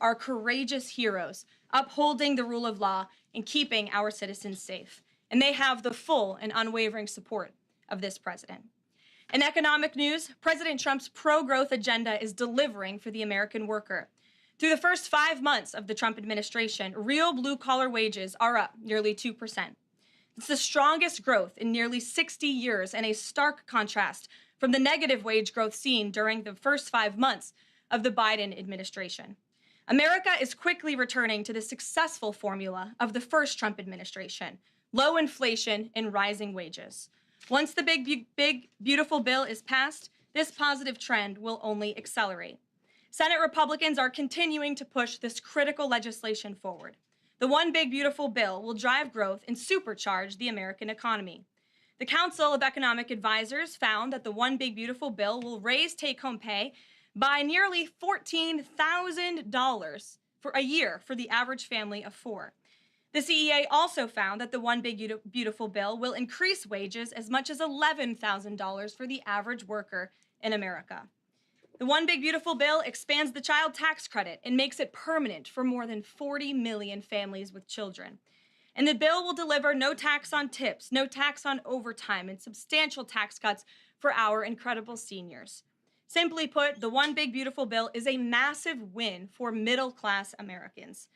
are courageous heroes, upholding the rule of law and keeping our citizens safe. And they have the full and unwavering support of this president. In economic news, President Trump's pro-growth agenda is delivering for the American worker. Through the first 5 months of the Trump administration, real blue-collar wages are up nearly 2%. It's the strongest growth in nearly 60 years and a stark contrast from the negative wage growth seen during the first 5 months of the Biden administration. America is quickly returning to the successful formula of the first Trump administration: low inflation and rising wages. Once the big, beautiful bill is passed, this positive trend will only accelerate. Senate Republicans are continuing to push this critical legislation forward. The One Big Beautiful Bill will drive growth and supercharge the American economy. The Council of Economic Advisors found that the One Big Beautiful Bill will raise take-home pay by nearly $14,000 for a year for the average family of 4. The CEA also found that the One Big Beautiful Bill will increase wages as much as $11,000 for the average worker in America. The One Big Beautiful Bill expands the child tax credit and makes it permanent for more than 40 million families with children. And the bill will deliver no tax on tips, no tax on overtime, and substantial tax cuts for our incredible seniors. Simply put, the One Big Beautiful Bill is a massive win for middle-class Americans.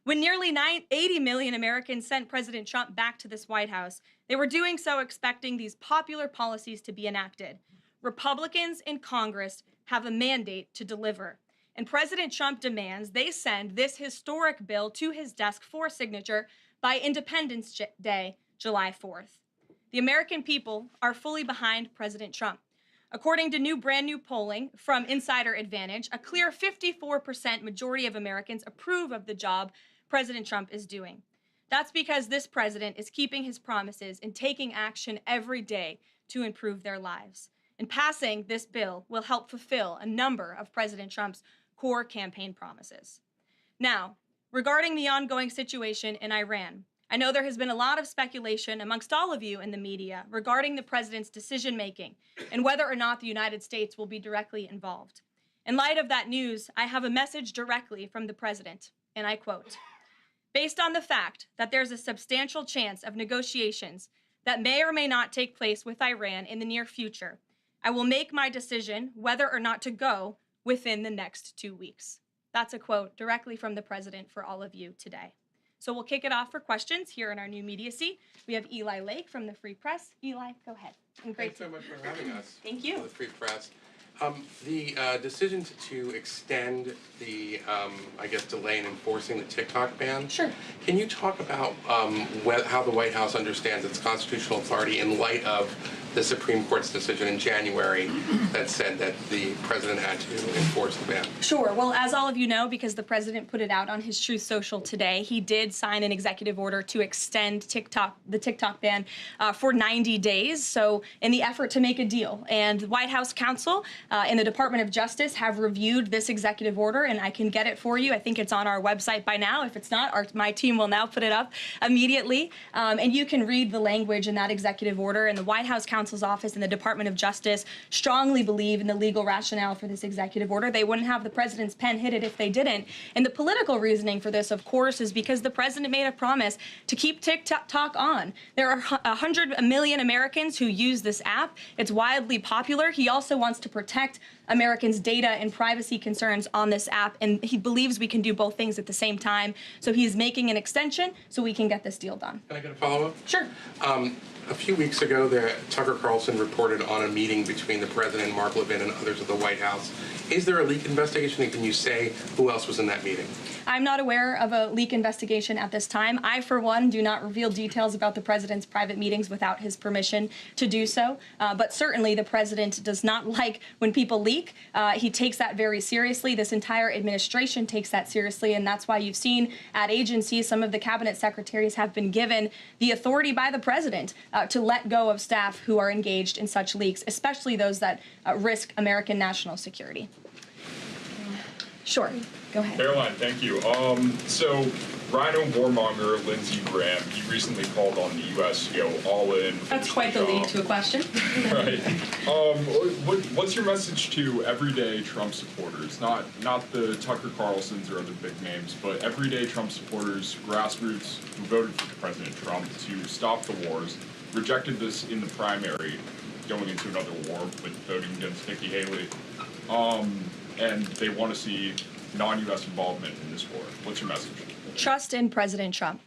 When nearly 80 million Americans sent President Trump back to this White House, they were doing so expecting these popular policies to be enacted. Republicans in Congress have a mandate to deliver, and President Trump demands they send this historic bill to his desk for signature by Independence Day, July 4th. The American people are fully behind President Trump. According to brand new polling from Insider Advantage, a clear 54% majority of Americans approve of the job President Trump is doing. That's because this president is keeping his promises and taking action every day to improve their lives. And passing this bill will help fulfill a number of President Trump's core campaign promises. Now, regarding the ongoing situation in Iran, I know there has been a lot of speculation amongst all of you in the media regarding the president's decision-making and whether or not the United States will be directly involved. In light of that news, I have a message directly from the president, and I quote, "Based on the fact that there's a substantial chance of negotiations that may or may not take place with Iran in the near future, I will make my decision whether or not to go within the next 2 weeks." That's a quote directly from the president for all of you today. So we'll kick it off for questions here in our new media seat. We have Eli Lake from the Free Press. Eli, go ahead. Thanks so much for having us. Thank you. The Free Press. The decision to extend the, delay in enforcing the TikTok ban. Sure. Can you talk about how the White House understands its constitutional authority in light of the Supreme Court's decision in January that said that the president had to enforce the ban? Sure. Well, as all of you know, because the president put it out on his Truth Social today, he did sign an executive order to extend the TikTok ban for 90 days. So in the effort to make a deal, and the White House counsel and the Department of Justice have reviewed this executive order, and I can get it for you. I think it's on our website by now. If it's not, my team will now put it up immediately. And you can read the language in that executive order. And the White House counsel's office and the Department of Justice strongly believe in the legal rationale for this executive order. They wouldn't have the president's pen hit it if they didn't. And the political reasoning for this, of course, is because the president made a promise to keep TikTok on. There are 100 million Americans who use this app. It's widely popular. He also wants to protect Americans' data and privacy concerns on this app, and he believes we can do both things at the same time. So he's making an extension so we can get this deal done. Can I get a follow-up? Sure. A few weeks ago, Tucker Carlson reported on a meeting between the president, Mark Levin, and others at the White House. Is there a leak investigation, and can you say who else was in that meeting? I'm not aware of a leak investigation at this time. I, for one, do not reveal details about the president's private meetings without his permission to do so. But certainly the president does not like when people leak. He takes that very seriously. This entire administration takes that seriously, and that's why you've seen at agencies some of the cabinet secretaries have been given the authority by the president to let go of staff who are engaged in such leaks, especially those that risk American national security. Sure. Go ahead. Caroline, thank you. So Rhino warmonger Lindsey Graham, he recently called on the U.S. to go all in. That's quite the lead to a question. Right. What's your message to everyday Trump supporters? Not the Tucker Carlsons or other big names, but everyday Trump supporters, grassroots who voted for President Trump to stop the wars, rejected this in the primary, going into another war with voting against Nikki Haley, and they want to see non-U.S. involvement in this war. What's your message? Trust in President Trump.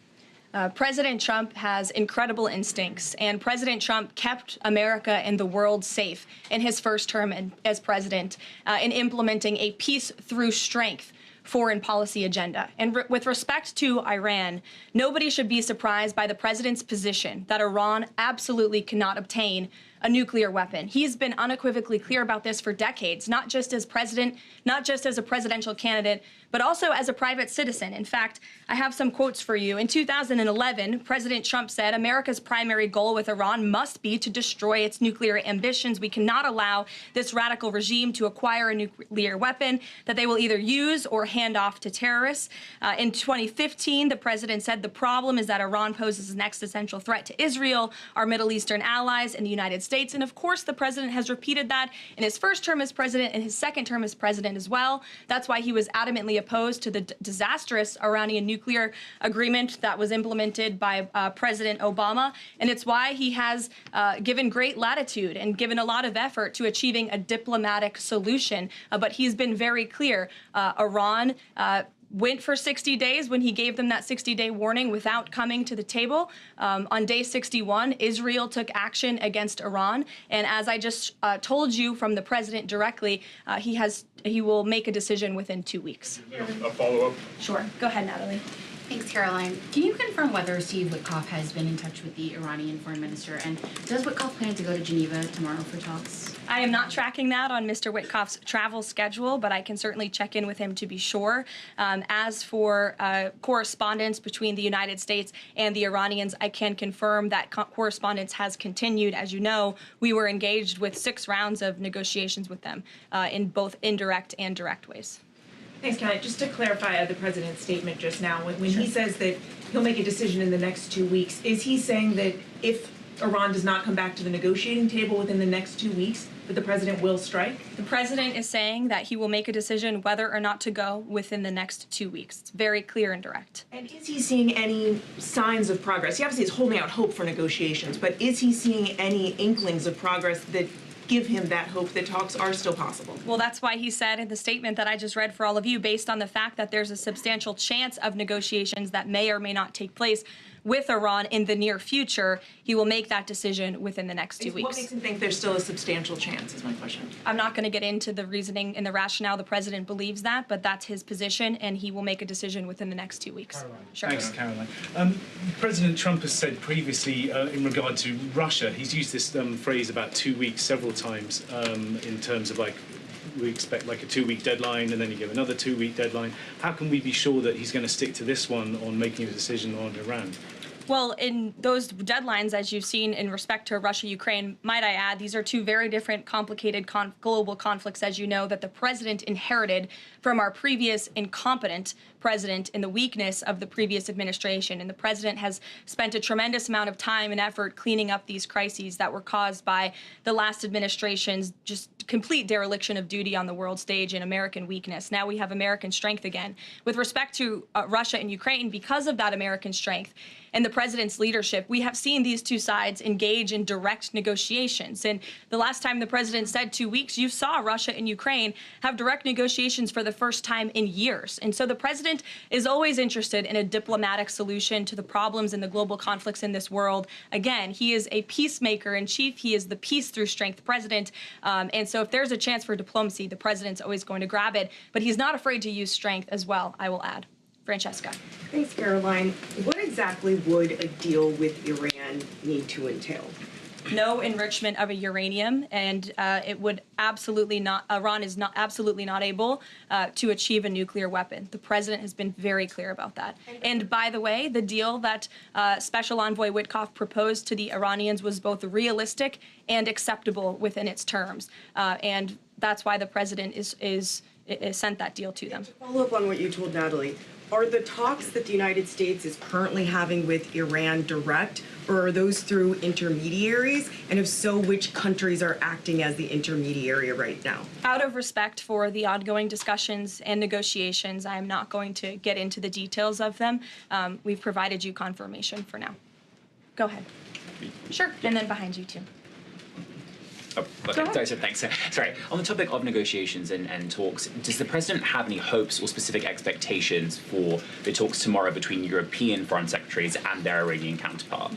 President Trump has incredible instincts, and President Trump kept America and the world safe in his first term as president in implementing a peace through strength foreign policy agenda. And with respect to Iran, nobody should be surprised by the president's position that Iran absolutely cannot obtain a nuclear weapon. He's been unequivocally clear about this for decades, not just as president, not just as a presidential candidate, but also as a private citizen. In fact, I have some quotes for you. In 2011, President Trump said, America's primary goal with Iran must be to destroy its nuclear ambitions. We cannot allow this radical regime to acquire a nuclear weapon that they will either use or hand off to terrorists. In 2015, the president said the problem is that Iran poses an existential threat to Israel, our Middle Eastern allies, and the United States. And of course, the president has repeated that in his first term as president and his second term as president as well. That's why he was adamantly opposed to the disastrous Iranian nuclear agreement that was implemented by President Obama. And it's why he has given great latitude and given a lot of effort to achieving a diplomatic solution. But he's been very clear. Iran went for 60 days when he gave them that 60-day warning without coming to the table. On day 61, Israel took action against Iran. And as I just told you from the president directly, he will make a decision within 2 weeks. A follow-up? Sure. Go ahead, Natalie. Thanks, Caroline. Can you confirm whether Steve Witkoff has been in touch with the Iranian foreign minister? And does Witkoff plan to go to Geneva tomorrow for talks? I am not tracking that on Mr. Witkoff's travel schedule, but I can certainly check in with him to be sure. As for correspondence between the United States and the Iranians, I can confirm that correspondence has continued. As you know, we were engaged with 6 rounds of negotiations with them in both indirect and direct ways. Thanks, Kelly. Just to clarify the president's statement just now, when he says that he'll make a decision in the next 2 weeks, is he saying that if Iran does not come back to the negotiating table within the next 2 weeks, that the president will strike? The president is saying that he will make a decision whether or not to go within the next 2 weeks. It's very clear and direct. And is he seeing any signs of progress? He obviously is holding out hope for negotiations, but is he seeing any inklings of progress that give him that hope that talks are still possible? Well, that's why he said in the statement that I just read for all of you, based on the fact that there's a substantial chance of negotiations that may or may not take place with Iran in the near future, he will make that decision within the next 2 weeks. What makes him think there's still a substantial chance, is my question. I'm not going to get into the reasoning and the rationale the president believes that, but that's his position, and he will make a decision within the next 2 weeks. Caroline. Sure. Thanks, Caroline. President Trump has said previously in regard to Russia, he's used this phrase about 2 weeks several times in terms of we expect like a 2-week deadline and then you give another 2-week deadline. How can we be sure that he's going to stick to this one on making a decision on Iran? Well, in those deadlines, as you've seen in respect to Russia, Ukraine, might I add, these are 2 very different, complicated global conflicts, as you know, that the president inherited from our previous incompetent president in the weakness of the previous administration. And the president has spent a tremendous amount of time and effort cleaning up these crises that were caused by the last administration's just complete dereliction of duty on the world stage and American weakness. Now we have American strength again. With respect to Russia and Ukraine, because of that American strength and the president's leadership, we have seen these 2 sides engage in direct negotiations. And the last time the president said 2 weeks, you saw Russia and Ukraine have direct negotiations for the first time in years. And so the president is always interested in a diplomatic solution to the problems and the global conflicts in this world. Again, he is a peacemaker in chief. He is the peace through strength president. And so if there's a chance for diplomacy, the president's always going to grab it. But he's not afraid to use strength as well, I will add. Francesca. Thanks, Caroline. What exactly would a deal with Iran need to entail? No enrichment of a uranium, and it would absolutely not. Iran is not absolutely not able to achieve a nuclear weapon. The president has been very clear about that. And by the way, the deal that Special Envoy Witkoff proposed to the Iranians was both realistic and acceptable within its terms. And that's why the president is sent that deal to them. To follow up on what you told Natalie, are the talks that the United States is currently having with Iran direct, or are those through intermediaries? And if so, which countries are acting as the intermediary right now? Out of respect for the ongoing discussions and negotiations, I am not going to get into the details of them. We've provided you confirmation for now. Go ahead. Sure, and then behind you too. Oh, Go ahead. okay. So thanks. Sorry. On the topic of negotiations and talks, does the president have any hopes or specific expectations for the talks tomorrow between European foreign secretaries and their Iranian counterpart?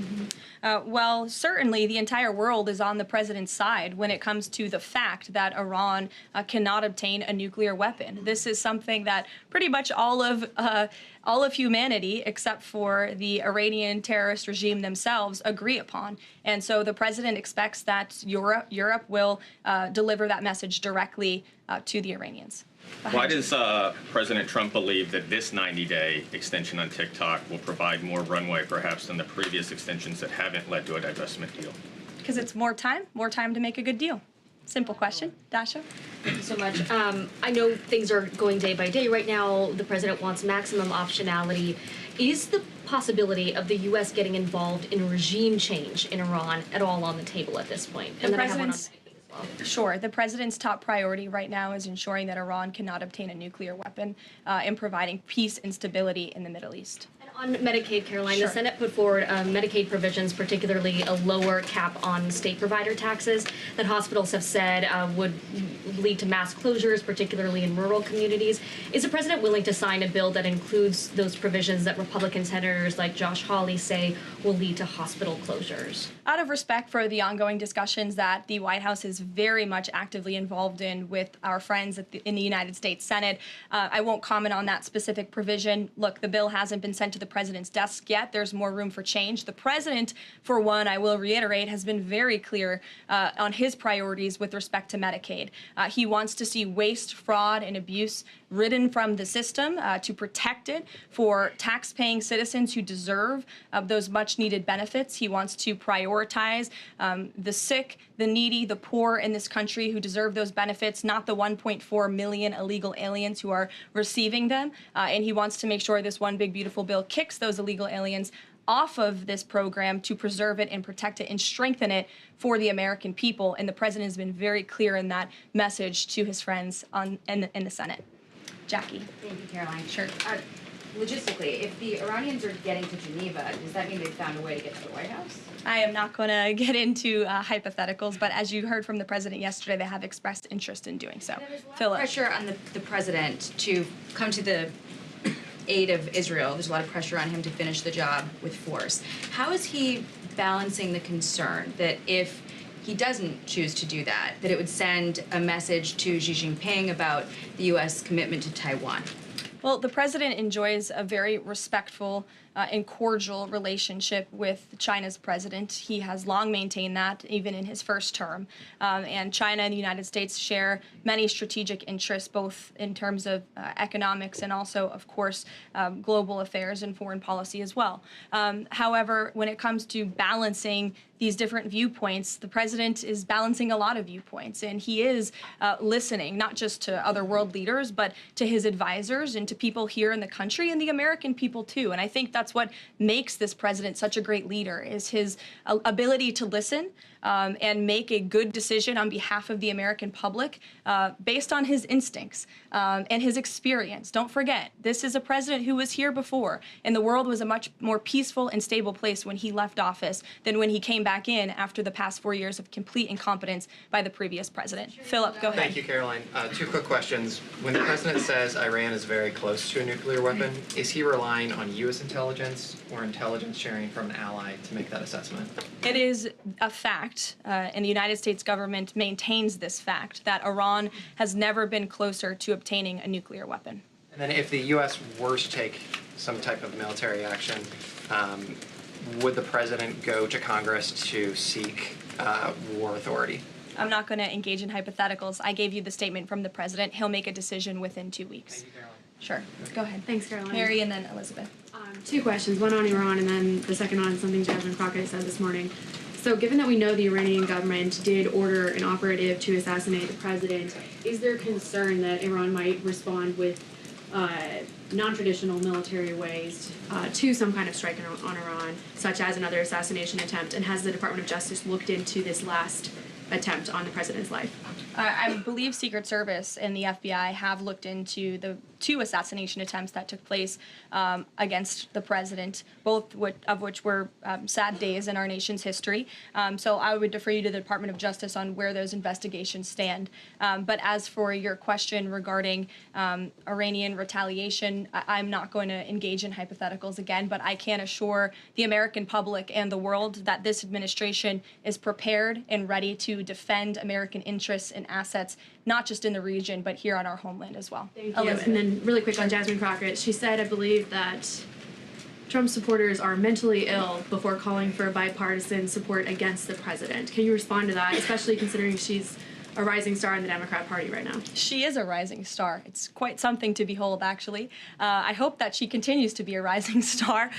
Well, certainly the entire world is on the president's side when it comes to the fact that Iran cannot obtain a nuclear weapon. This is something that pretty much all of humanity, except for the Iranian terrorist regime themselves, agree upon. And so the president expects that Europe will deliver that message directly to the Iranians. Why does President Trump believe that this 90-day extension on TikTok will provide more runway, perhaps, than the previous extensions that haven't led to a divestment deal? Because it's more time to make a good deal. Simple question. Dasha? Thank you so much. I know things are going day by day right now. The president wants maximum optionality. Is the possibility of the U.S. getting involved in regime change in Iran at all on the table at this point? And then I have one on as well. Sure. The president's top priority right now is ensuring that Iran cannot obtain a nuclear weapon and providing peace and stability in the Middle East. On Medicaid, Caroline, Sure. the Senate put forward Medicaid provisions, particularly a lower cap on state provider taxes that hospitals have said would lead to mass closures, particularly in rural communities. Is the president willing to sign a bill that includes those provisions that Republican senators like Josh Hawley say will lead to hospital closures? Out of respect for the ongoing discussions that the White House is very much actively involved in with our friends in the United States Senate, I won't comment on that specific provision. Look, the bill hasn't been sent to the president's desk yet. There's more room for change. The president, for one, I will reiterate, has been very clear on his priorities with respect to Medicaid. He wants to see waste, fraud, and abuse ridden from the system to protect it for tax-paying citizens who deserve those much-needed benefits. He wants to prioritize the sick, the needy, the poor in this country who deserve those benefits, not the 1.4 million illegal aliens who are receiving them. And he wants to make sure this one big, beautiful bill kicks those illegal aliens off of this program to preserve it and protect it and strengthen it for the American people. And the president has been very clear in that message to his friends in the Senate. Jackie. Thank you, Caroline. Sure. Logistically, if the Iranians are getting to Geneva, does that mean they've found a way to get to the White House? I am not going to get into hypotheticals, but as you heard from the president yesterday, they have expressed interest in doing so. There's a lot of Philip. pressure on the president to come to the aid of Israel. There's a lot of pressure on him to finish the job with force. How is he balancing the concern that if he doesn't choose to do that, that it would send a message to Xi Jinping about the U.S. commitment to Taiwan? Well, the president enjoys a very respectful and cordial relationship with China's president. He has long maintained that, even in his first term. And China and the United States share many strategic interests, both in terms of economics and also, of course, global affairs and foreign policy as well. However, when it comes to balancing these different viewpoints, the president is balancing a lot of viewpoints, and he is listening not just to other world leaders, but to his advisors and to people here in the country and the American people too. And I think that's what makes this president such a great leader, is his ability to listen and make a good decision on behalf of the American public based on his instincts and his experience. Don't forget, this is a president who was here before, and the world was a much more peaceful and stable place when he left office than when he came back in after the past 4 years of complete incompetence by the previous president. Philip, go ahead. Thank you, Caroline. Two quick questions. When the president says Iran is very close to a nuclear weapon, is he relying on U.S. intelligence or intelligence sharing from an ally to make that assessment? It is a fact, and the United States government maintains this fact, that Iran has never been closer to obtaining a nuclear weapon. And then if the U.S. were to take some type of military action, would the president go to Congress to seek war authority? I'm not going to engage in hypotheticals. I gave you the statement from the president. He'll make a decision within 2 weeks. Thank you, Caroline. Sure. Go ahead. Thanks, Caroline. Mary and then Elizabeth. 2 questions, one on Iran and then the second on something Jasmine Crockett said this morning. So given that we know the Iranian government did order an operative to assassinate the president, is there concern that Iran might respond with non-traditional military ways to some kind of strike on Iran, such as another assassination attempt? And has the Department of Justice looked into this last attempt on the president's life? I believe Secret Service and the FBI have looked into the 2 assassination attempts that took place against the president, both of which were sad days in our nation's history. So I would defer you to the Department of Justice on where those investigations stand. But as for your question regarding Iranian retaliation, I'm not going to engage in hypotheticals again, but I can assure the American public and the world that this administration is prepared and ready to defend American interests and assets, not just in the region, but here on our homeland as well. Thank you. And then really quick on Jasmine Crockett, she said, I believe, that Trump supporters are mentally ill before calling for bipartisan support against the president. Can you respond to that, especially considering she's a rising star in the Democrat Party right now? She is a rising star. It's quite something to behold, actually. I hope that she continues to be a rising star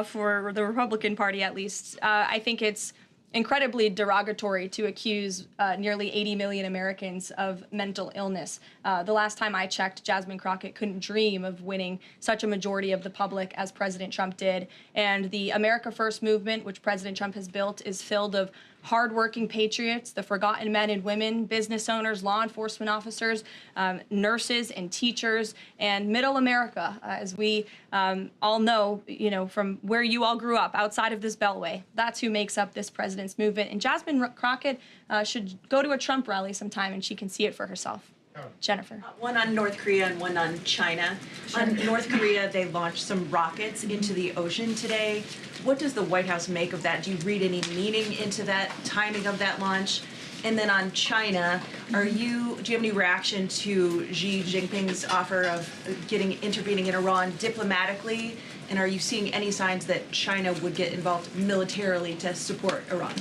for the Republican Party, at least. I think it's incredibly derogatory to accuse nearly 80 million Americans of mental illness. The last time I checked, Jasmine Crockett couldn't dream of winning such a majority of the public as President Trump did. And the America First movement, which President Trump has built, is filled of hardworking patriots, the forgotten men and women, business owners, law enforcement officers, nurses and teachers, and middle America, as we all know, from where you all grew up, outside of this beltway. That's who makes up this president's movement. And Jasmine Crockett should go to a Trump rally sometime and she can see it for herself. Jennifer. One on North Korea and one on China. Sure. On North Korea, they launched some rockets into the ocean today. What does the White House make of that? Do you read any meaning into that timing of that launch? And then on China, do you have any reaction to Xi Jinping's offer of intervening in Iran diplomatically? And are you seeing any signs that China would get involved militarily to support Iran?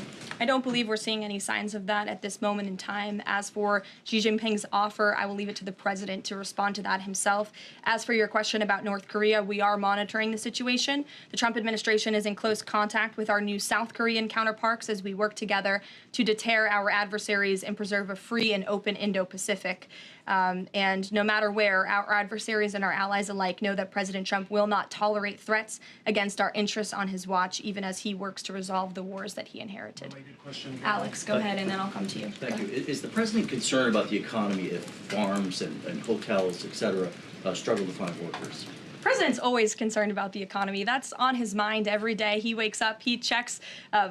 I don't believe we're seeing any signs of that at this moment in time. As for Xi Jinping's offer, I will leave it to the president to respond to that himself. As for your question about North Korea, we are monitoring the situation. The Trump administration is in close contact with our new South Korean counterparts as we work together to deter our adversaries and preserve a free and open Indo-Pacific. And no matter where, our adversaries and our allies alike know that President Trump will not tolerate threats against our interests on his watch, even as he works to resolve the wars that he inherited. Alex, go ahead, and then I'll come to you. Thank you. Is the president concerned about the economy if farms and hotels, et cetera, struggle to find workers? The president's always concerned about the economy. That's on his mind every day. He wakes up, he checks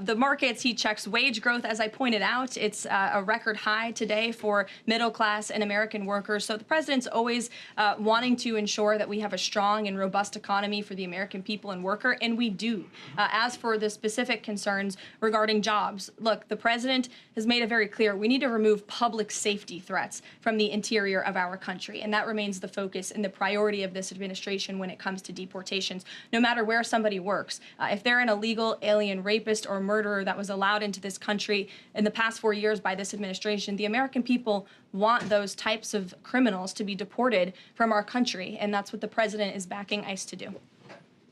the markets, he checks wage growth. As I pointed out, it's a record high today for middle class and American workers. So the president's always wanting to ensure that we have a strong and robust economy for the American people and worker, and we do. As for the specific concerns regarding jobs, look, the president has made it very clear we need to remove public safety threats from the interior of our country, and that remains the focus and the priority of this administration when it comes to deportations, no matter where somebody works. If they're an illegal alien rapist or murderer that was allowed into this country in the past 4 years by this administration, the American people want those types of criminals to be deported from our country, and that's what the president is backing ICE to do.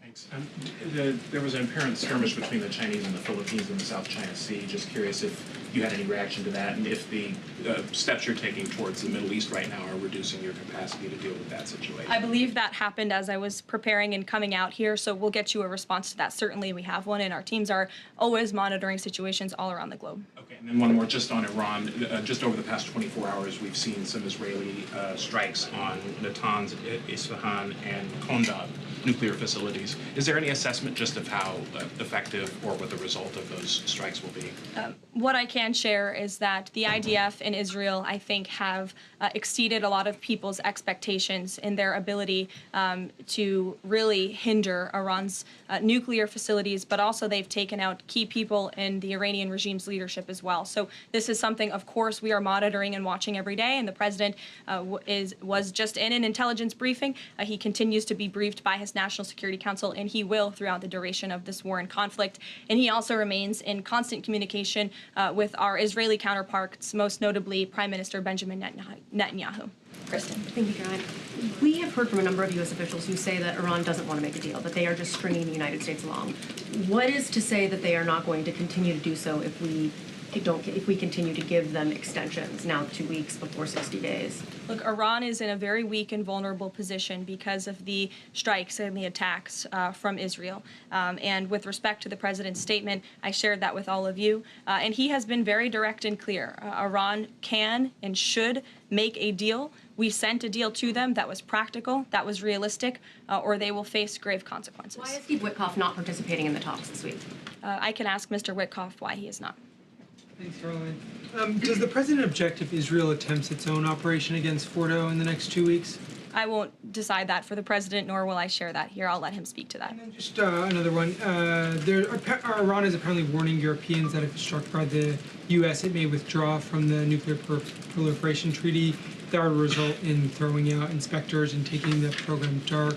Thanks. There was an apparent skirmish between the Chinese and the Philippines in the South China Sea. Just curious if you had any reaction to that, and if the steps you're taking towards the Middle East right now are reducing your capacity to deal with that situation. I believe that happened as I was preparing and coming out here, so we'll get you a response to that. Certainly we have one, and our teams are always monitoring situations all around the globe. Okay, and then one more just on Iran. Just over the past 24 hours, we've seen some Israeli strikes on Natanz, Isfahan, and Kondab nuclear facilities. Is there any assessment just of how effective or what the result of those strikes will be? What I can share is that the IDF and Israel, I think, have exceeded a lot of people's expectations in their ability to really hinder Iran's nuclear facilities, but also they've taken out key people in the Iranian regime's leadership as well. So this is something, of course, we are monitoring and watching every day, and the president was just in an intelligence briefing. He continues to be briefed by his National Security Council, and he will throughout the duration of this war and conflict. And he also remains in constant communication with our Israeli counterparts, most notably Prime Minister Benjamin Netanyahu. Kristen. Thank you, Caroline. We have heard from a number of U.S. officials who say that Iran doesn't want to make a deal, that they are just stringing the United States along. What is to say that they are not going to continue to do so if we continue to give them extensions, now 2 weeks before 60 days? Look, Iran is in a very weak and vulnerable position because of the strikes and the attacks from Israel. And with respect to the president's statement, I shared that with all of you. And he has been very direct and clear. Iran can and should make a deal. We sent a deal to them that was practical, that was realistic, or they will face grave consequences. Why is Steve Witkoff not participating in the talks this week? I can ask Mr. Witkoff why he is not. Thanks, Caroline. Does the president object if Israel attempts its own operation against Fordo in the next 2 weeks? I won't decide that for the president, nor will I share that here. I'll let him speak to that. And then just another one. Iran is apparently warning Europeans that if struck by the U.S., it may withdraw from the nuclear proliferation treaty. That would result in throwing out inspectors and taking the program dark.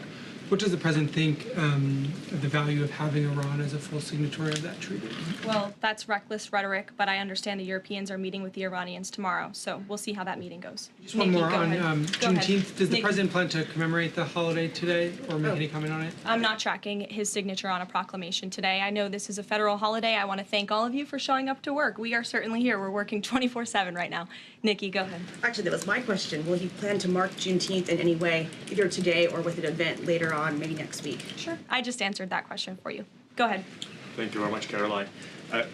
What does the president think of the value of having Iran as a full signatory of that treaty? Well, that's reckless rhetoric, but I understand the Europeans are meeting with the Iranians tomorrow, so we'll see how that meeting goes. Just one more on Juneteenth. Does the Nikki. president plan to commemorate the holiday today or make any comment on it? I'm not tracking his signature on a proclamation today. I know this is a federal holiday. I want to thank all of you for showing up to work. We are certainly here. We're working 24/7 right now. Nikki, go ahead. Actually, that was my question. Will he plan to mark Juneteenth in any way, either today or with an event later on, maybe next week? Sure. I just answered that question for you. Go ahead. Thank you very much, Caroline.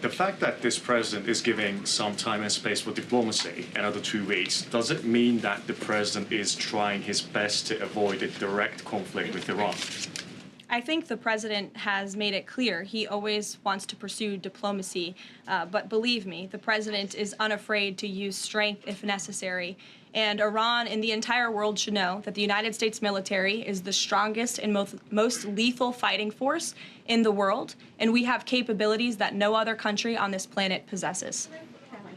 The fact that this president is giving some time and space for diplomacy, another 2 weeks, does it mean that the president is trying his best to avoid a direct conflict with Iran? I think the president has made it clear he always wants to pursue diplomacy, but believe me, the president is unafraid to use strength if necessary. And Iran and the entire world should know that the United States military is the strongest and most lethal fighting force in the world, and we have capabilities that no other country on this planet possesses.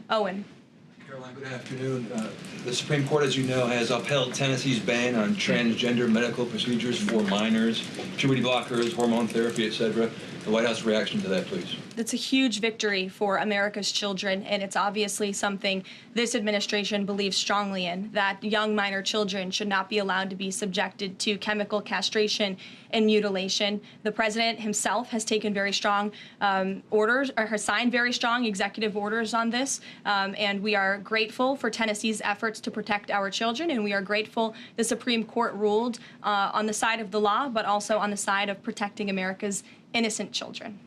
Owen. Caroline, good afternoon. The Supreme Court, as you know, has upheld Tennessee's ban on transgender medical procedures for minors, puberty blockers, hormone therapy, etc. The White House reaction to that, please. It's a huge victory for America's children, and it's obviously something this administration believes strongly in, that young minor children should not be allowed to be subjected to chemical castration and mutilation. The president himself has taken very strong orders, or has signed very strong executive orders on this, and we are grateful for Tennessee's efforts to protect our children, and we are grateful the Supreme Court ruled on the side of the law, but also on the side of protecting America's innocent children.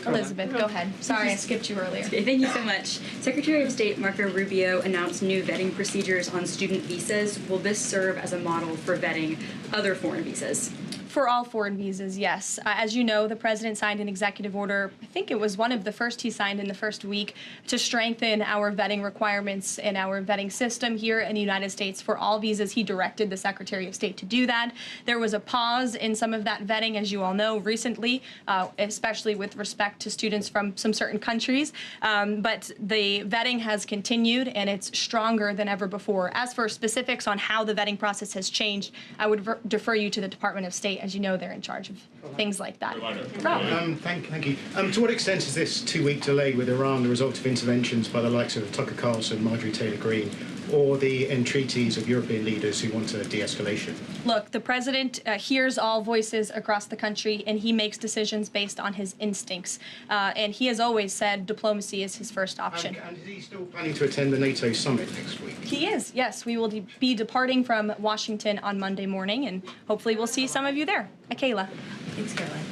Elizabeth, go ahead. Sorry, I skipped you earlier. Okay, thank you so much. Secretary of State Marco Rubio announced new vetting procedures on student visas. Will this serve as a model for vetting other foreign visas? For all foreign visas, yes. As you know, the president signed an executive order, I think it was one of the first he signed in the first week, to strengthen our vetting requirements and our vetting system here in the United States for all visas. He directed the Secretary of State to do that. There was a pause in some of that vetting, as you all know, recently, especially with respect to students from some certain countries. But the vetting has continued, and it's stronger than ever before. As for specifics on how the vetting process has changed, I would defer you to the Department of State. As you know, they're in charge of things like that. Thank you. To what extent is this 2-week delay with Iran the result of interventions by the likes of Tucker Carlson, Marjorie Taylor Greene, or the entreaties of European leaders who want a de-escalation? Look, the president hears all voices across the country, and he makes decisions based on his instincts. And he has always said diplomacy is his first option. And is he still planning to attend the NATO summit next week? He is, yes. We will be departing from Washington on Monday morning, and hopefully we'll see some of you there. Kayla. Thanks, Caroline.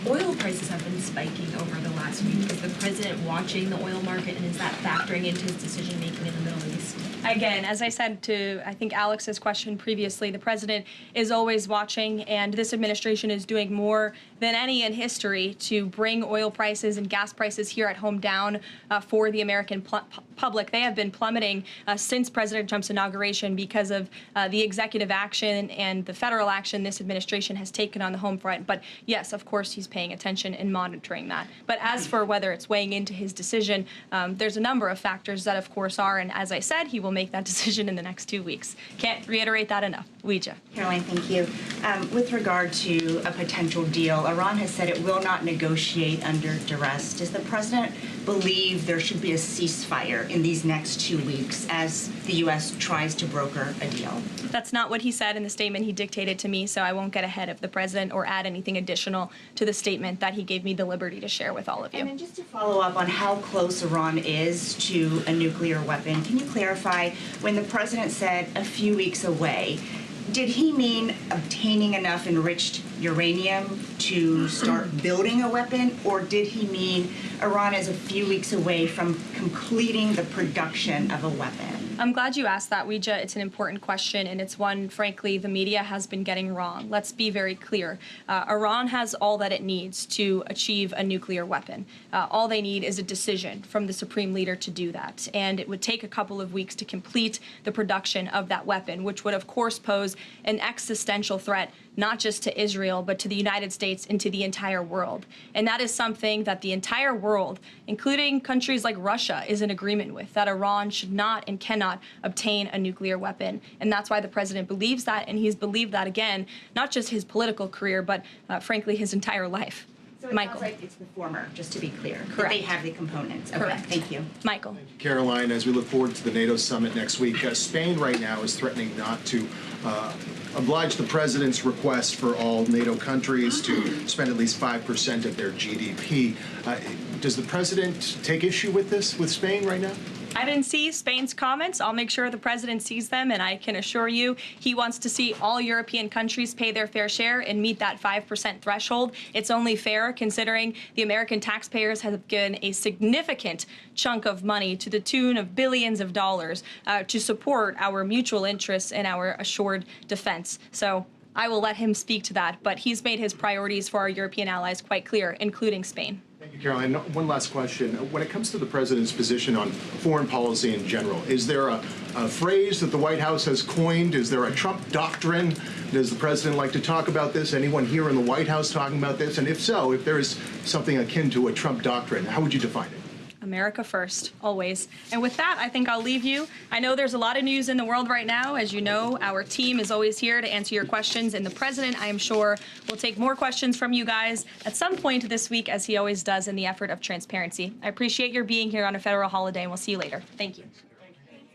Oil prices have been spiking over the last week. Is the president watching the oil market, and is that factoring into his decision-making in the Middle East? Again, as I said to, I think, Alex's question previously, the president is always watching, and this administration is doing more than any in history to bring oil prices and gas prices here at home down for the American public. They have been plummeting since President Trump's inauguration because of the executive action and the federal action this administration has taken on the home front. But yes, of course, he's paying attention and monitoring that. But as for whether it's weighing into his decision, there's a number of factors that, of course, are, and as I said, he will make that decision in the next 2 weeks. Can't reiterate that enough. Ouija. Caroline, thank you. With regard to a potential deal, Iran has said it will not negotiate under duress. Does the president believe there should be a ceasefire in these next 2 weeks as the U.S. tries to broker a deal? That's not what he said in the statement he dictated to me, so I won't get ahead of the president or add anything additional to the statement that he gave me the liberty to share with all of you. And then just to follow up on how close Iran is to a nuclear weapon, can you clarify when the president said a few weeks away, did he mean obtaining enough enriched uranium to start building a weapon, or did he mean Iran is a few weeks away from completing the production of a weapon? I'm glad you asked that, Weija. It's an important question, and it's one, frankly, the media has been getting wrong. Let's be very clear. Iran has all that it needs to achieve a nuclear weapon. All they need is a decision from the supreme leader to do that. And it would take a couple of weeks to complete the production of that weapon, which would, of course, pose an existential threat not just to Israel, but to the United States and to the entire world. And that is something that the entire world, including countries like Russia, is in agreement with, that Iran should not and cannot obtain a nuclear weapon. And that's why the president believes that, and he's believed that, again, not just his political career, but frankly, his entire life. So it sounds like it's the former, just to be clear. Correct. They have the components. Okay, Correct. thank you. Michael. Caroline, as we look forward to the NATO summit next week, Spain right now is threatening not to oblige the president's request for all NATO countries to spend at least 5% of their GDP. Does the president take issue with this, with Spain right now? I didn't see Spain's comments. I'll make sure the president sees them, and I can assure you he wants to see all European countries pay their fair share and meet that 5% threshold. It's only fair considering the American taxpayers have given a significant chunk of money to the tune of billions of dollars to support our mutual interests and our assured defense. So I will let him speak to that, but he's made his priorities for our European allies quite clear, including Spain. Thank you, Caroline. One last question. When it comes to the president's position on foreign policy in general, is there a phrase that the White House has coined? Is there a Trump doctrine? Does the president like to talk about this? Anyone here in the White House talking about this? And if so, if there is something akin to a Trump doctrine, how would you define it? America first, always. And with that, I think I'll leave you. I know there's a lot of news in the world right now. As you know, our team is always here to answer your questions. And the president, I am sure, will take more questions from you guys at some point this week, as he always does in the effort of transparency. I appreciate your being here on a federal holiday, and we'll see you later. Thank you.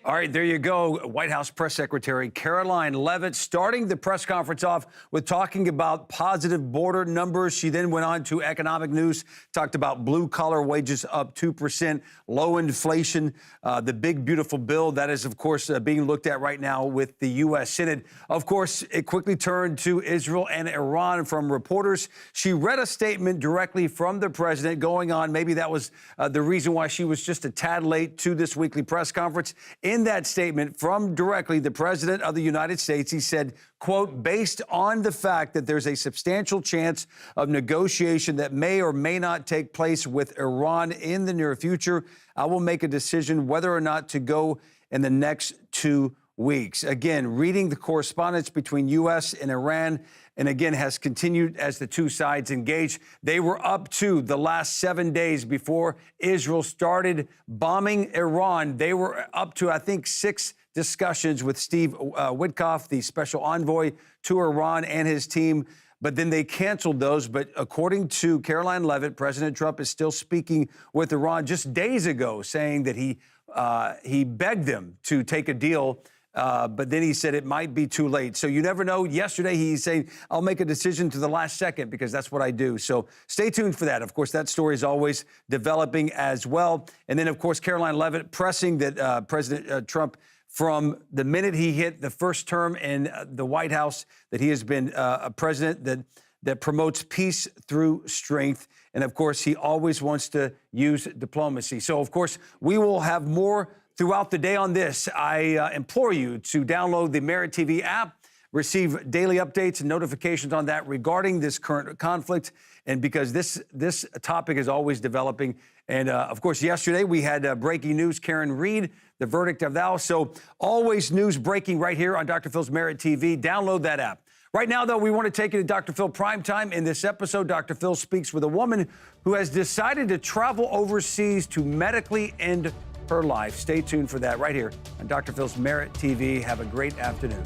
All right, there you go. White House Press Secretary Caroline Leavitt starting the press conference off with talking about positive border numbers. She then went on to economic news, talked about blue-collar wages up 2%, low inflation, the big, beautiful bill that is, of course, being looked at right now with the U.S. Senate. Of course, it quickly turned to Israel and Iran from reporters. She read a statement directly from the president going on. Maybe that was the reason why she was just a tad late to this weekly press conference. In that statement from directly the President of the United States, he said, quote, based on the fact that there's a substantial chance of negotiation that may or may not take place with Iran in the near future, I will make a decision whether or not to go in the next 2 weeks. Again, reading the correspondence between U.S. and Iran, and again, has continued as the two sides engage. They were up to the last 7 days before Israel started bombing Iran. They were up to, I think, 6 discussions with Steve Witkoff, the special envoy to Iran, and his team. But then they canceled those. But according to Caroline Leavitt, President Trump is still speaking with Iran just days ago, saying that he begged them to take a deal. But then he said it might be too late. So you never know. Yesterday, he's saying, I'll make a decision to the last second because that's what I do. So stay tuned for that. Of course, that story is always developing as well. And then, of course, Caroline Leavitt pressing that President Trump, from the minute he hit the first term in the White House, that he has been a president that promotes peace through strength. And, of course, he always wants to use diplomacy. So, of course, we will have more throughout the day on this. I implore you to download the Merit TV app, receive daily updates and notifications on that regarding this current conflict, and because this topic is always developing. And, of course, yesterday we had breaking news, Karen Reed, the verdict of thou. So always news breaking right here on Dr. Phil's Merit TV. Download that app. Right now, though, we want to take you to Dr. Phil Primetime. In this episode, Dr. Phil speaks with a woman who has decided to travel overseas to medically end her life. Stay tuned for that right here on Dr. Phil's Merit TV. Have a great afternoon.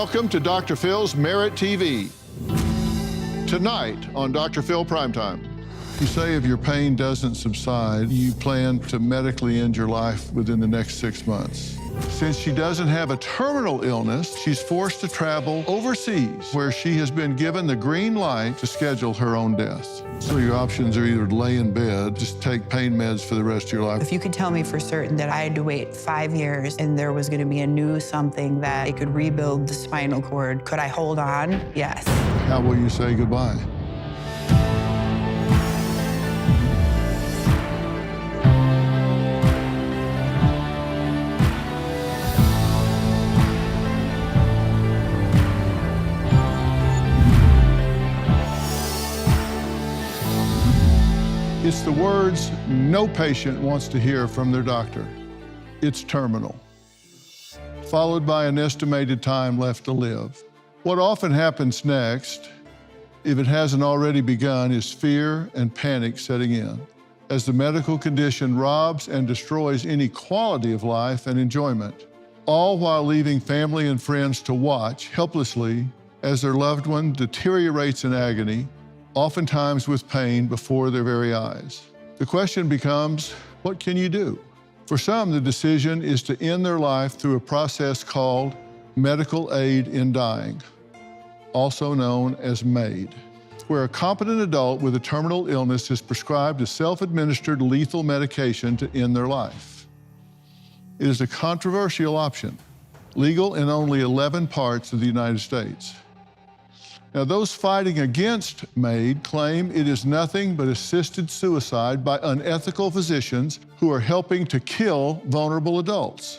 Welcome to Dr. Phil's Merit TV. Tonight on Dr. Phil Primetime. You say if your pain doesn't subside, you plan to medically end your life within the next 6 months. Since she doesn't have a terminal illness, she's forced to travel overseas, where she has been given the green light to schedule her own death. So your options are either lay in bed, just take pain meds for the rest of your life. If you could tell me for certain that I had to wait 5 years and there was going to be a new something that it could rebuild the spinal cord, could I hold on? Yes. How will you say goodbye? It's the words no patient wants to hear from their doctor. It's terminal, followed by an estimated time left to live. What often happens next, if it hasn't already begun, is fear and panic setting in, as the medical condition robs and destroys any quality of life and enjoyment, all while leaving family and friends to watch helplessly as their loved one deteriorates in agony, oftentimes with pain before their very eyes. The question becomes, what can you do? For some, the decision is to end their life through a process called medical aid in dying, also known as MAID, where a competent adult with a terminal illness is prescribed a self-administered lethal medication to end their life. It is a controversial option, legal in only 11 parts of the United States. Now, those fighting against MAID claim it is nothing but assisted suicide by unethical physicians who are helping to kill vulnerable adults.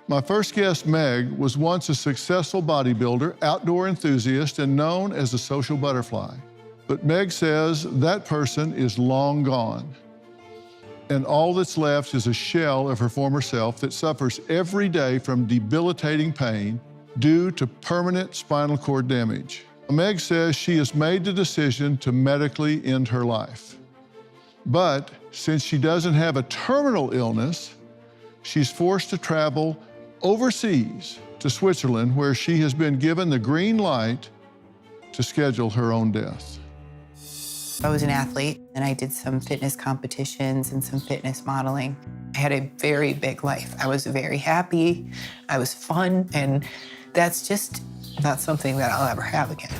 My first guest, Meg, was once a successful bodybuilder, outdoor enthusiast, and known as a social butterfly. But Meg says that person is long gone. And all that's left is a shell of her former self that suffers every day from debilitating pain due to permanent spinal cord damage. Meg says she has made the decision to medically end her life. But since she doesn't have a terminal illness, she's forced to travel overseas to Switzerland, where she has been given the green light to schedule her own death. I was an athlete and I did some fitness competitions and some fitness modeling. I had a very big life. I was very happy, I was fun, and that's just not something that I'll ever have again.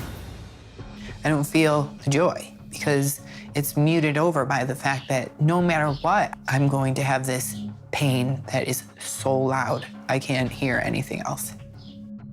I don't feel the joy because it's muted over by the fact that no matter what, I'm going to have this pain that is so loud, I can't hear anything else.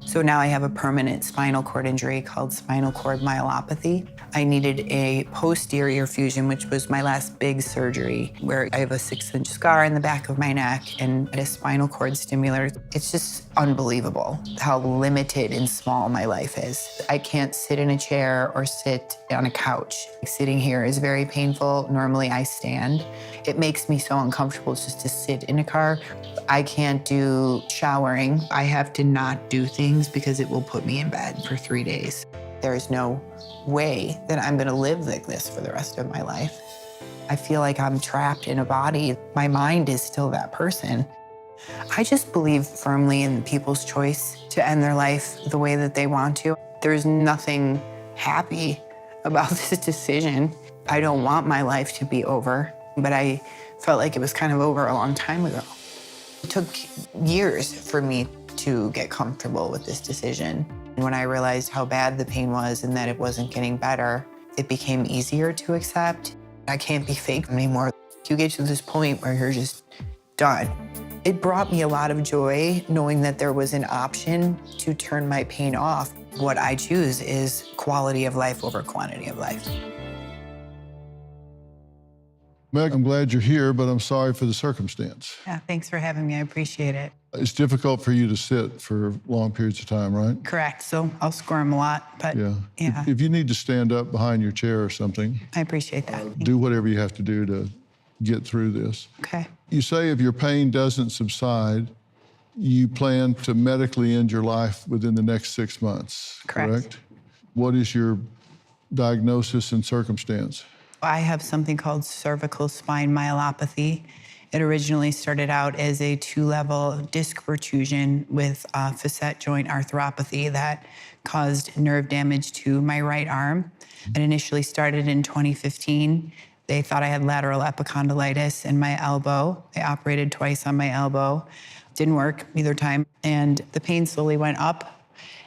So now I have a permanent spinal cord injury called spinal cord myelopathy. I needed a posterior fusion, which was my last big surgery, where I have a 6-inch scar in the back of my neck and a spinal cord stimulator. It's just unbelievable how limited and small my life is. I can't sit in a chair or sit on a couch. Sitting here is very painful. Normally I stand. It makes me so uncomfortable just to sit in a car. I can't do showering. I have to not do things because it will put me in bed for 3 days. There is no way that I'm gonna live like this for the rest of my life. I feel like I'm trapped in a body. My mind is still that person. I just believe firmly in people's choice to end their life the way that they want to. There's nothing happy about this decision. I don't want my life to be over, but I felt like it was kind of over a long time ago. It took years for me to get comfortable with this decision. When I realized how bad the pain was and that it wasn't getting better, it became easier to accept. I can't be fake anymore. You get to this point where you're just done. It brought me a lot of joy knowing that there was an option to turn my pain off. What I choose is quality of life over quantity of life. Meg, I'm glad you're here, but I'm sorry for the circumstance. Yeah, thanks for having me. I appreciate it. It's difficult for you to sit for long periods of time, right? Correct. So I'll squirm a lot, but Yeah. yeah, If you need to stand up behind your chair or something, I appreciate that. do whatever you have to do to get through this. Okay. You say if your pain doesn't subside, you plan to medically end your life within the next 6 months, correct? What is your diagnosis and circumstance? I have something called cervical spine myelopathy, It originally started out as a 2-level disc protrusion with facet joint arthropathy that caused nerve damage to my right arm. It initially started in 2015. They thought I had lateral epicondylitis in my elbow. They operated twice on my elbow. Didn't work either time. And the pain slowly went up.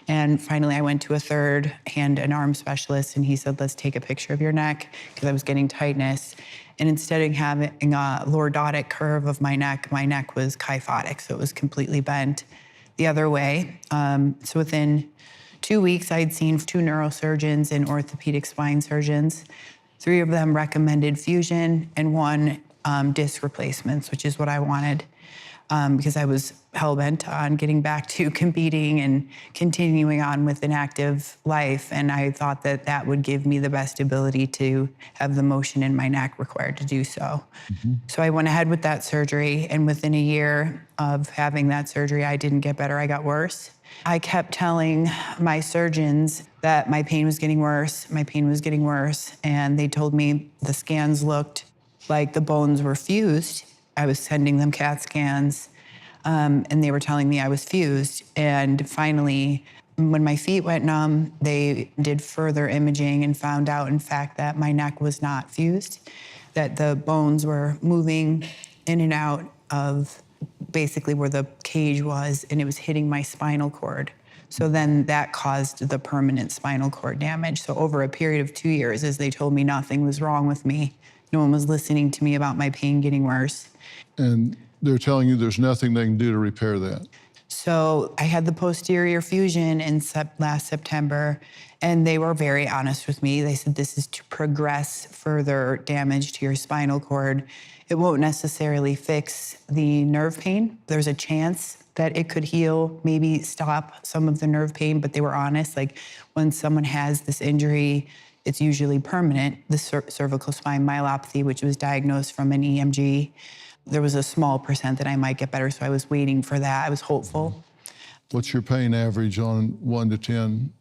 And finally, I went to a third hand and arm specialist, and he said, let's take a picture of your neck, because I was getting tightness. And instead of having a lordotic curve of my neck was kyphotic, so it was completely bent the other way. So within 2 weeks, I'd seen 2 neurosurgeons and orthopedic spine surgeons. 3 of them recommended fusion, and 1 disc replacements, which is what I wanted, because I was hell-bent on getting back to competing and continuing on with an active life. And I thought that that would give me the best ability to have the motion in my neck required to do so. So I went ahead with that surgery, and within a year of having that surgery, I didn't get better, I got worse. I kept telling my surgeons that my pain was getting worse, and they told me the scans looked like the bones were fused. I was sending them CAT scans, and they were telling me I was fused. And finally, when my feet went numb, they did further imaging and found out, in fact, that my neck was not fused, that the bones were moving in and out of basically where the cage was, and it was hitting my spinal cord. So then that caused the permanent spinal cord damage. So over a period of 2 years, as they told me nothing was wrong with me, no one was listening to me about my pain getting worse. And they're telling you there's nothing they can do to repair that. So I had the posterior fusion in last September, and they were very honest with me. They said, this is to progress further damage to your spinal cord. It won't necessarily fix the nerve pain. There's a chance that it could heal, maybe stop some of the nerve pain, but they were honest. Like, when someone has this injury, it's usually permanent. The cervical spine myelopathy, which was diagnosed from an EMG, there was a small percent that I might get better, so I was waiting for that. I was hopeful. What's your pain average on 1 to 10?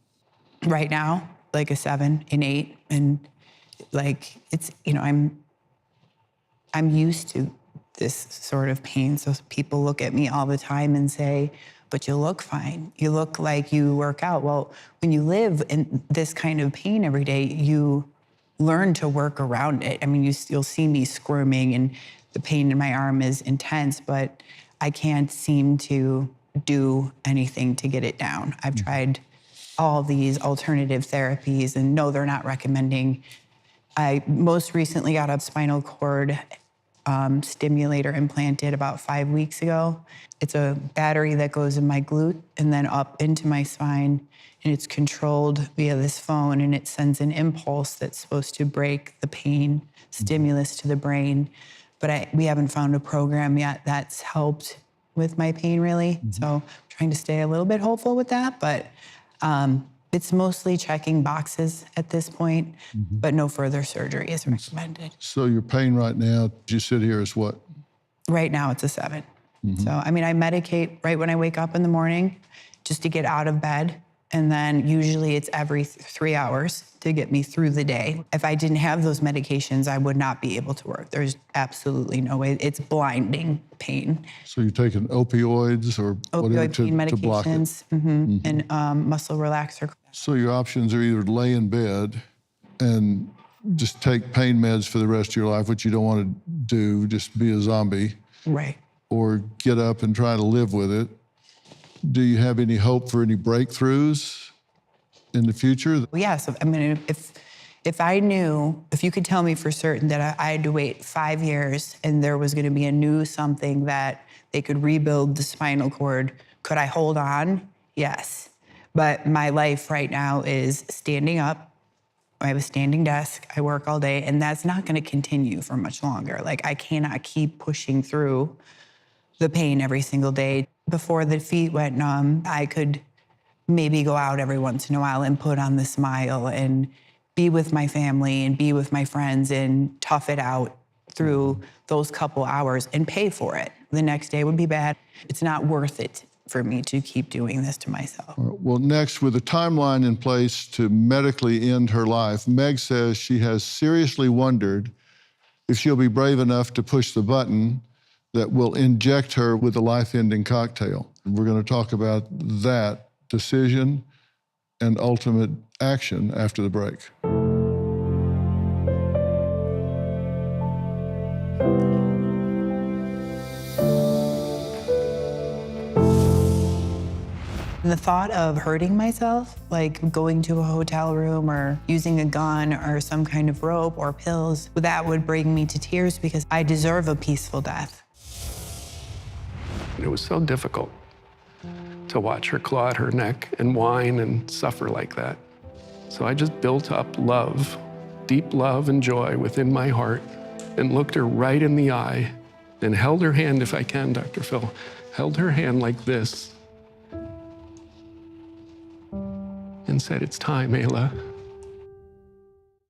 Right now, like a 7, an 8, and like, it's, you know, I'm used to this sort of pain, so people look at me all the time and say, but you look fine. You look like you work out. Well, when you live in this kind of pain every day, you learn to work around it. I mean, you'll see me squirming, and the pain in my arm is intense, but I can't seem to do anything to get it down. I've tried all these alternative therapies, and no, they're not recommending. I most recently got a spinal cord stimulator implanted about 5 weeks ago. It's a battery that goes in my glute and then up into my spine, and it's controlled via this phone, and it sends an impulse that's supposed to break the pain stimulus to the brain. But we haven't found a program yet that's helped with my pain, really. So I'm trying to stay a little bit hopeful with that, but it's mostly checking boxes at this point, but no further surgery is recommended. So your pain right now, as you sit here, is what? Right now, it's a 7. So, I mean, I medicate right when I wake up in the morning just to get out of bed. And then usually it's every 3 hours to get me through the day. If I didn't have those medications, I would not be able to work. There's absolutely no way. It's blinding pain. So you're taking opioids or whatever Opioid pain to block it? medications, and muscle relaxer. So your options are either lay in bed and just take pain meds for the rest of your life, which you don't want to do, just be a zombie. Right. Or get up and try to live with it. Do you have any hope for any breakthroughs in the future? Yeah, so I mean, if I knew, if you could tell me for certain that I had to wait 5 years and there was gonna be a new something that they could rebuild the spinal cord, could I hold on? Yes. But my life right now is standing up. I have a standing desk, I work all day, and that's not gonna continue for much longer. Like, I cannot keep pushing through the pain every single day. Before the feet went numb, I could maybe go out every once in a while and put on the smile and be with my family and be with my friends and tough it out through those couple hours and pay for it. The next day would be bad. It's not worth it for me to keep doing this to myself. Well, next, with a timeline in place to medically end her life, Meg says she has seriously wondered if she'll be brave enough to push the button that will inject her with a life-ending cocktail. We're going to talk about that decision and ultimate action after the break. The thought of hurting myself, like going to a hotel room or using a gun or some kind of rope or pills, that would bring me to tears because I deserve a peaceful death. It was so difficult to watch her claw at her neck and whine and suffer like that. So I just built up love, deep love and joy within my heart, and looked her right in the eye and held her hand, if I can, Dr. Phil, held her hand like this and said, "It's time, Ayla."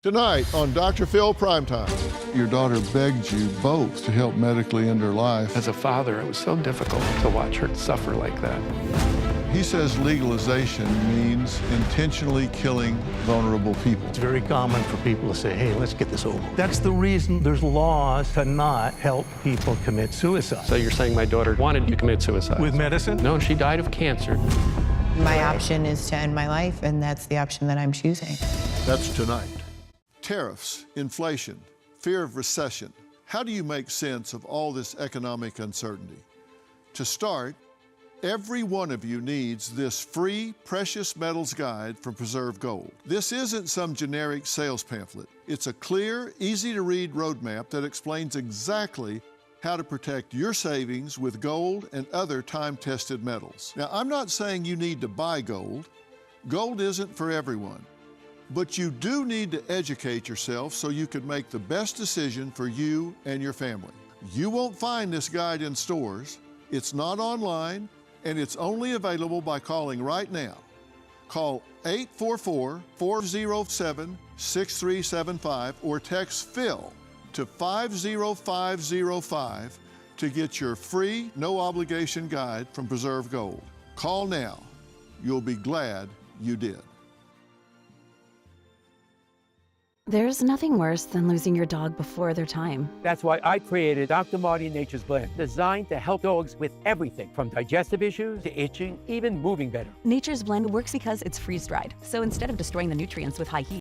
Tonight on Dr. Phil Primetime, your daughter begged you both to help medically end her life. As a father, it was so difficult to watch her suffer like that. He says legalization means intentionally killing vulnerable people. It's very common for people to say, hey, let's get this over. That's the reason there's laws to not help people commit suicide. So you're saying my daughter wanted to commit suicide? With medicine? No, she died of cancer. My option is to end my life, and that's the option that I'm choosing. That's tonight. Tariffs, inflation, fear of recession. How do you make sense of all this economic uncertainty? To start, every one of you needs this free precious metals guide from Preserve Gold. This isn't some generic sales pamphlet. It's a clear, easy-to-read roadmap that explains exactly how to protect your savings with gold and other time-tested metals. Now, I'm not saying you need to buy gold. Gold isn't for everyone. But you do need to educate yourself so you can make the best decision for you and your family. You won't find this guide in stores. It's not online, and it's only available by calling right now. Call 844-407-6375 or text PHIL to 50505 to get your free, no-obligation guide from Preserve Gold. Call now. You'll be glad you did. There's nothing worse than losing your dog before their time. That's why I created Dr. Marty Nature's Blend, designed to help dogs with everything from digestive issues to itching, even moving better. Nature's Blend works because it's freeze-dried. So instead of destroying the nutrients with high heat,